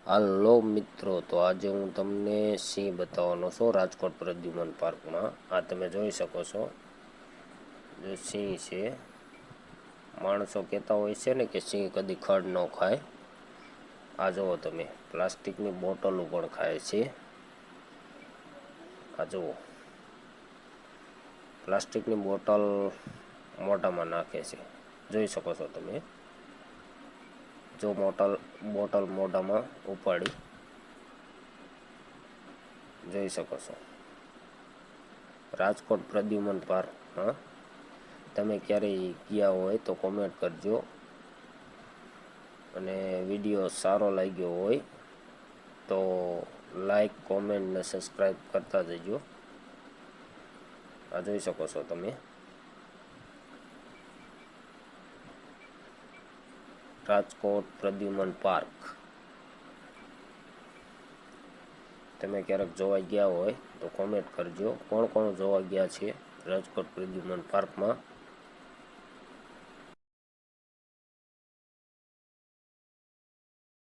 હાલો મિત્રો, તો આજે હું તમને સિંહ બતાવવાનો છું રાજકોટ પ્રદ્યુમન પાર્કમાં. આ તમે જોઈ શકો છો, જો સિંહ છે. માણસો કહેતા હોય છે ને કે સિંહ કદી ખડ ન ખાય. આ જુઓ તમે, પ્લાસ્ટિકની બોટલો પણ ખાય છે. આ જુઓ, પ્લાસ્ટિકની બોટલ મોઢામાં નાખે છે, જોઈ શકો છો તમે. જો બોટલ મોઢામાં ઉપાડી જોઈ શકો છો. રાજકોટ પ્રદ્યુમન પાર્ક, હા, તમે ક્યારેય ગયા હોય તો કોમેન્ટ કરજો. અને વિડીયો સારો લાગ્યો હોય તો લાઈક, કોમેન્ટ ને સબસ્ક્રાઈબ કરતા જજો. આ જોઈ શકો છો તમે, રાજકોટ પ્રદ્યુમન પાર્ક. તમે ક્યારેક જોવા ગયા હોય તો કોમેન્ટ કરજો. કોણ કોણ જોવા ગયા છે રાજકોટ પ્રદ્યુમન પાર્કમાં.